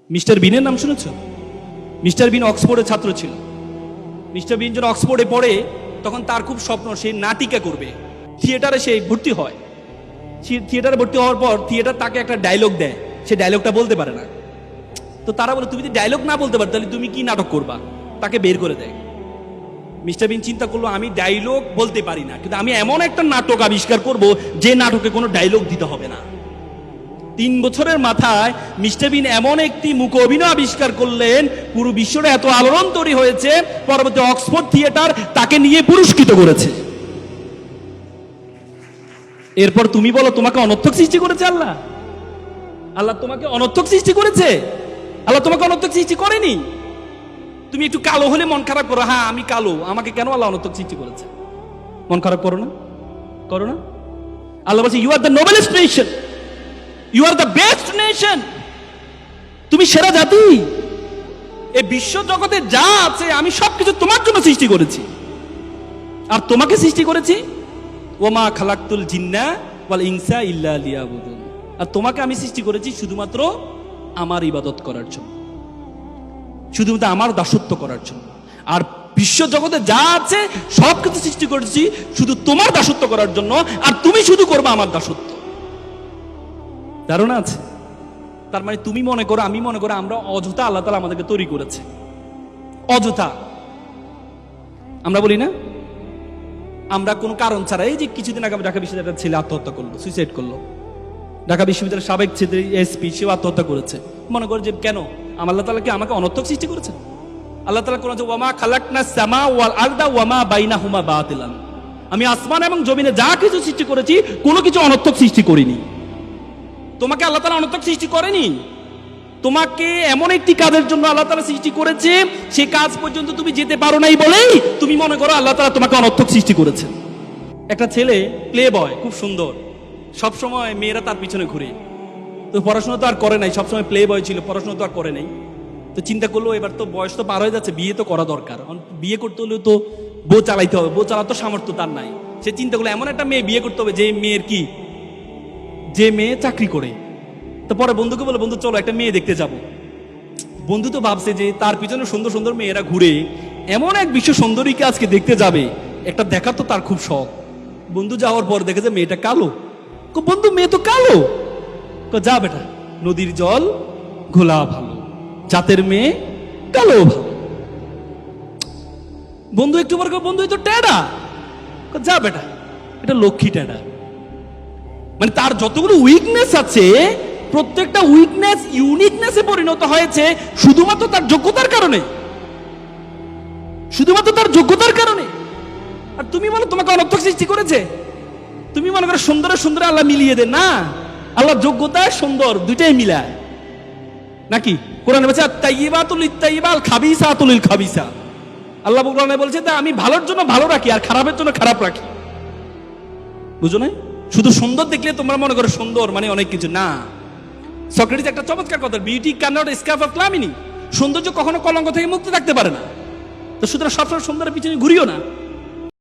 Mister বিনের নাম শুনেছ? Mister বিন অক্সফোর্ডের ছাত্র ছিল। মিস্টার বিন যখন অক্সফোর্ডে পড়ে তখন তার খুব স্বপ্ন সে নাটিকা করবে। থিয়েটারে সে ভর্তি হয়। থিয়েটারে ভর্তি হওয়ার পর থিয়েটার তাকে একটা ডায়লগ দেয়, সে ডায়লগটা বলতে পারে না। তো তারা বলে তুমি যদি ডায়লগ না বলতে পারো তাহলে তুমি কি নাটক করবা, তাকে বের করে দেয়। মিস্টার বিন চিন্তা করলো আমি ডায়লগ বলতে পারি না, কিন্তু আমি এমন একটা নাটক আবিষ্কার করব যে নাটকে কোনো ডায়লগ দিতে হবে না। 3 বছরের মাথায় মিস্টার বিন এমন একটি মুখ অভিনয় আবিষ্কার করলেন, পুরো বিশ্বটা এত আলোড়ন তৈরি হয়েছে, পরবর্তী অক্সফোর্ড থিয়েটার তাকে নিয়ে পুরস্কৃত করেছে। এরপর তুমি বলো তোমাকে অনর্থক সৃষ্টি করেছে আল্লাহ? আল্লাহ তোমাকে অনর্থক সৃষ্টি করেছে? আল্লাহ তোমাকে অনর্থক সৃষ্টি করেনি। তুমি একটু কালো হলে মন খারাপ করো, হ্যাঁ আমি কালো, আমাকে কেন আল্লাহ অনর্থক সৃষ্টি করেছে? মন খারাপ করো না, করো না। আল্লাহ বলছে you are the noblest nation, you are the best nation, তুমি সেরা জাতি। এই বিশ্ব জগতে যা আছে আমি সবকিছু তোমার জন্য সৃষ্টি করেছি। আর তোমাকে সৃষ্টি করেছি ওমা খালাকতুল জিন্না ওয়াল ইনসা ইল্লা লিয়াবুদুন, আর তোমাকে আমি সৃষ্টি করেছি শুধুমাত্র আমার ইবাদত করার জন্য, শুধুমাত্র আমার দাসত্ব করার জন্য। আর বিশ্ব জগতে যা আছে সবকিছু সৃষ্টি করেছি শুধু তোমার দাসত্ব করার জন্য, আর তুমি শুধু করবে আমার দাসত্ব। ধারণা আছে? তার মানে তুমি মনে করো, আমি মনে করো আমরা অযথা আল্লাহ তাআলা আমাদেরকে তৈরি করেছে, অযথা। আমরা বলি না আমরা কোনো কারণ ছাড়া, এই যে কিছুদিন আগে ঢাকা বিশ্ববিদ্যালয়ের ছেলে আত্মহত্যা করলো, সুইসাইড করলো। ঢাকা বিশ্ববিদ্যালয়ের সাবেক ছেলে এসপি, সেও আত্মহত্যা করেছে। মনে করে যে কেন আল্লাহ তাআলা কি আমাকে অনর্থক সৃষ্টি করেছে? আল্লাহ তাআলা কোন ওয়ামা খালাকনাস সামা ওয়াল আরদা ওয়ামা বাইনাহুমা বাতিলান, আমি আসমান এবং জমিনে যা কিছু সৃষ্টি করেছি কোনো কিছু অনর্থক সৃষ্টি করিনি। তোমাকে আল্লাহ তাআলা অনর্থক সৃষ্টি করেনি। তোমাকে এমন একটি কাজের জন্য আল্লাহ তাআলা সৃষ্টি করেছে, সেই কাজ পর্যন্ত তুমি যেতে পারো নাই বলেই তুমি মনে করো আল্লাহ তাআলা তোমাকে অনর্থক সৃষ্টি করেছে। একটা ছেলে প্লে বয়, খুব সুন্দর, সবসময় মেয়েরা তার পিছনে ঘুরে। তো পড়াশোনা তো আর করে নাই, সবসময় প্লে বয় ছিল, পড়াশোনা তো আর করে নাই। তো চিন্তা করলো এবার তো বয়স তো পার হয়ে যাচ্ছে, বিয়ে তো করা দরকার। বিয়ে করতে হলেও তো বউ চালাইতে হবে, বউ চালাতে সামর্থ্য তার নাই। সে চিন্তা করলো এমন একটা মেয়ে বিয়ে করতে হবে যে মেয়ের কি, যে মেয়ে চাকরি করে। তো পরে বন্ধুকে বলে বন্ধু চলো একটা মেয়ে দেখতে যাব। বন্ধু তো ভাবছে যে তার পিছনে সুন্দর সুন্দর মেয়েরা ঘুরে, এমন এক বিশ্ব সুন্দরীকে আজকে দেখতে যাবে, একটা দেখার তো তার খুব শখ। বন্ধু যাওয়ার পর দেখে যে মেয়েটা কালো। বন্ধু মেয়ে তো কালো। যা বেটা, নদীর জল ঘোলা ভালো, জাতের মেয়ে কালো ভালো। বন্ধু একটু পর বন্ধু তো টেডা। যা বেটা, এটা লক্ষ্মী টেডা। মানে তার যতগুলো উইকনেস আছে প্রত্যেকটা উইকনেস ইউনিকনেসে পরিণত হয়েছে শুধুমাত্র তার যোগ্যতার কারণে, শুধুমাত্র তার যোগ্যতার কারণে। আর তুমি বলো তোমাকে অনর্থক সৃষ্টি করেছে? তুমি মনে করো সুন্দরে সুন্দরে আল্লাহ মিলিয়ে দেন না, আল্লাহ যোগ্যতা সুন্দর দুইটাই মিলায় নাকি? কোরআনে বলছে আত-তাইয়্যিবাতুল লিত-তাইয়্যিবাল খাবিসাতুল লিল-খাবিসা। আল্লাহ কোরআনে বলছে যে আমি ভালোর জন্য ভালো রাখি আর খারাপের জন্য খারাপ রাখি। বুঝো না? শুধু সুন্দর দেখলে তোমরা মনে করো সুন্দর মানে অনেক কিছু না। সক্রেটিস একটা চমৎকার কথা, beauty cannot escape of calamity. সৌন্দর্য কখনো কলঙ্ক থেকে মুক্ত থাকতে পারে না। তো সুতরাং সবসময় সুন্দরের পিছনে ঘুরিও না।